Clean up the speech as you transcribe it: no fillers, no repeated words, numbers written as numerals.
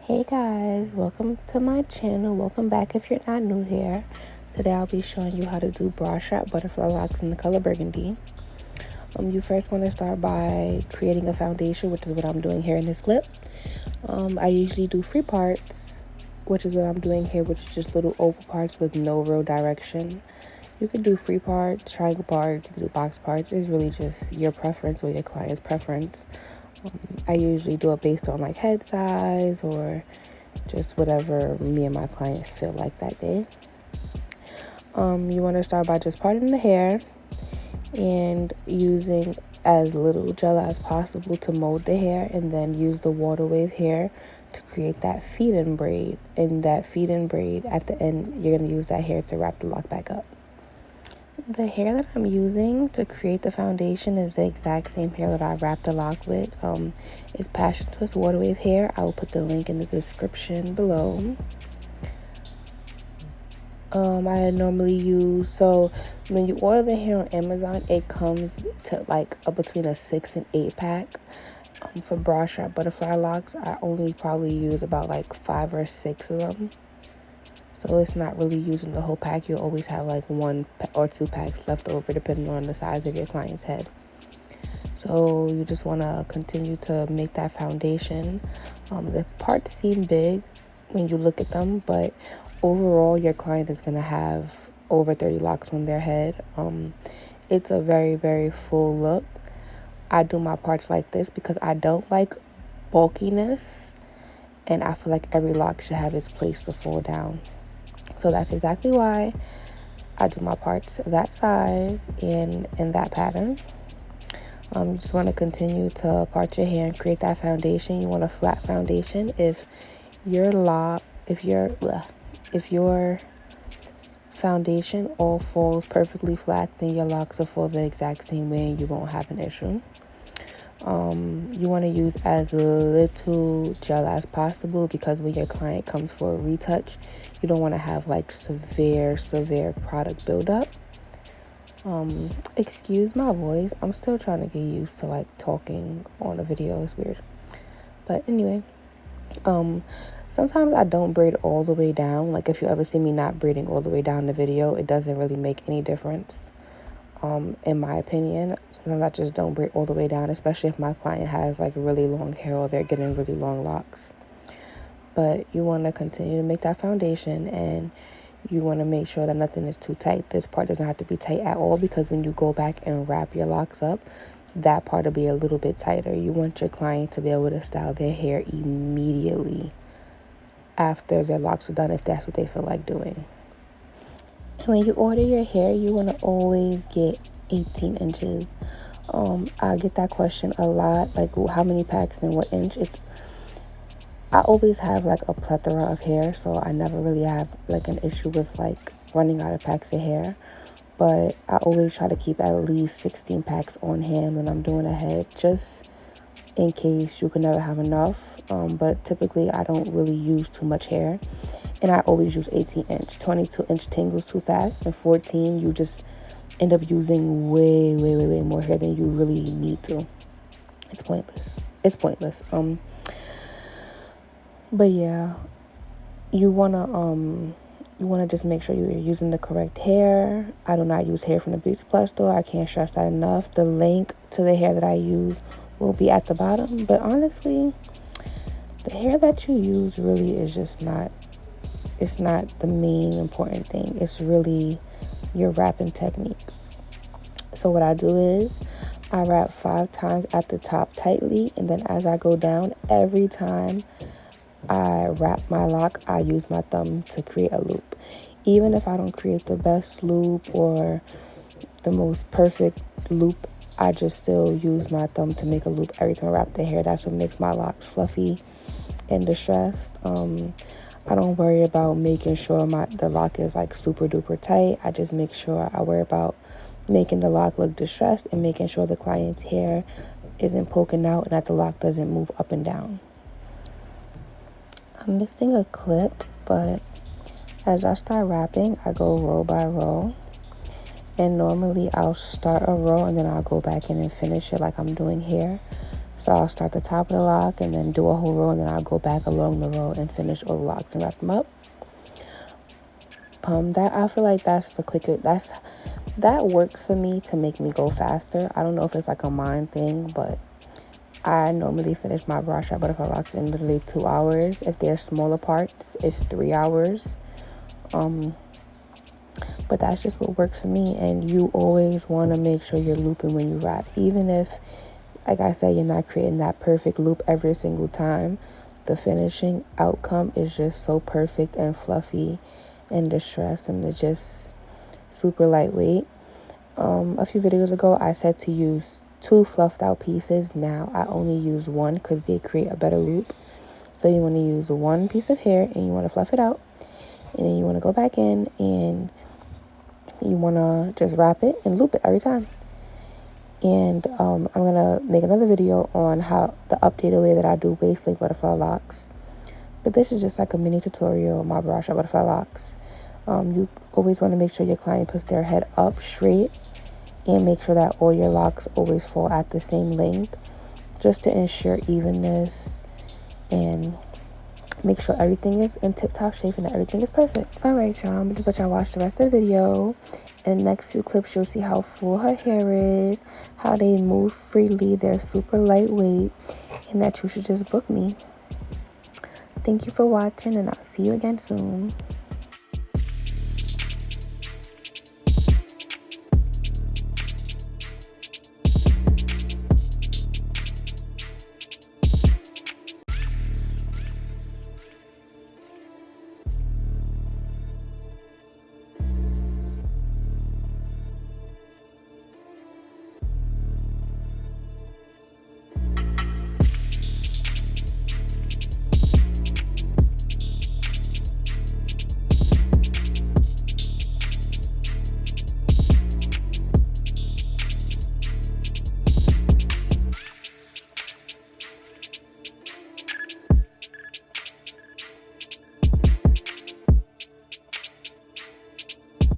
Hey guys, welcome to my channel. Welcome back if you're not new here. Today I'll be showing you how to do bra strap butterfly locks in the color burgundy. You first want to start by creating a foundation, which is what I'm doing here in this clip. I usually do free parts, which is what I'm doing here, which is just little oval parts with no real direction. You can do free parts, triangle parts, you can do box parts. It's really just your preference or your client's preference. I usually do it based on like head size or just whatever me and my client feel like that day. You want to start by just parting the hair and using as little gel as possible to mold the hair, and then use the waterwave hair to create that feed-in braid. And that feed-in braid at the end, you're going to use that hair to wrap the lock back up. The hair that I'm using to create the foundation is the exact same hair that I wrapped the lock with. It's Passion Twist Waterwave hair. I will put the link in the description below. I normally use, so when you order the hair on Amazon, it comes to like between a 6 and 8 pack. For bra strap butterfly locks, I only probably use about like 5 or 6 of them. So it's not really using the whole pack. You'll always have like 1 or 2 packs left over depending on the size of your client's head. So you just want to continue to make that foundation. The parts seem big when you look at them, but overall your client is going to have over 30 locks on their head. It's a very, very full look. I do my parts like this because I don't like bulkiness, and I feel like every lock should have its place to fall down. So that's exactly why I do my parts that size and in that pattern. You just want to continue to part your hair and create that foundation. You want a flat foundation. If your foundation all falls perfectly flat, then your locks will fall the exact same way and you won't have an issue. You want to use as little gel as possible, because when your client comes for a retouch, you don't want to have like severe product buildup. Excuse my voice. I'm still trying to get used to like talking on a video. It's weird. But anyway, sometimes I don't braid all the way down. Like if you ever see me not braiding all the way down the video, it doesn't really make any difference. In my opinion, sometimes I just don't braid all the way down, especially if my client has like really long hair or they're getting really long locks. But you want to continue to make that foundation, and you want to make sure that nothing is too tight. This part doesn't have to be tight at all, because when you go back and wrap your locks up, that part will be a little bit tighter. You want your client to be able to style their hair immediately after their locks are done, if that's what they feel like doing. When you order your hair, you want to always get 18 inches. I get that question a lot, like how many packs and what inch. I always have like a plethora of hair, so I never really have like an issue with like running out of packs of hair. But I always try to keep at least 16 packs on hand when I'm doing a head, just in case you can never have enough. But typically I don't really use too much hair, and I always use 18 inch. 22 inch tingles too fast, and 14 you just end up using way more hair than you really need to. It's pointless. But yeah, you wanna just make sure you're using the correct hair. I do not use hair from the Beauty Supply store. I can't stress that enough. The link to the hair that I use will be at the bottom. But honestly, the hair that you use really is just not, it's not the main important thing. It's really your wrapping technique. So what I do is I wrap 5 times at the top tightly, and then as I go down, every time I wrap my lock, I use my thumb to create a loop. Even if I don't create the best loop or the most perfect loop, I just still use my thumb to make a loop every time I wrap the hair. That's what makes my locks fluffy and distressed. I don't worry about making sure the lock is like super duper tight. I just make sure I worry about making the lock look distressed and making sure the client's hair isn't poking out and that the lock doesn't move up and down. I'm missing a clip, but as I start wrapping, I go row by row. And normally I'll start a row and then I'll go back in and finish it like I'm doing here. So I'll start the top of the lock and then do a whole row, and then I'll go back along the row and finish all the locks and wrap them up. That I feel like that's the quicker, that works for me to make me go faster. I don't know if it's like a mind thing, but I normally finish my bra strap butterfly locks in literally 2 hours. If they're smaller parts, it's 3 hours. But that's just what works for me. And you always want to make sure you're looping when you wrap. Even if, like I said, you're not creating that perfect loop every single time, the finishing outcome is just so perfect and fluffy and distressed, and it's just super lightweight. A few videos ago, I said to use 2 fluffed out pieces. Now I only use 1 because they create a better loop. So you want to use 1 piece of hair and you want to fluff it out, and then you want to go back in and you want to just wrap it and loop it every time. And I'm going to make another video on how the updated way that I do waist length butterfly locks. But this is just like a mini tutorial on my bra strap butterfly locks. You always want to make sure your client puts their head up straight and make sure that all your locks always fall at the same length, just to ensure evenness and make sure everything is in tip-top shape and that everything is perfect. All right, y'all, I'm gonna just let y'all watch the rest of the video. In the next few clips, you'll see how full her hair is, how they move freely, they're super lightweight, and that you should just book me. Thank you for watching, and I'll see you again soon.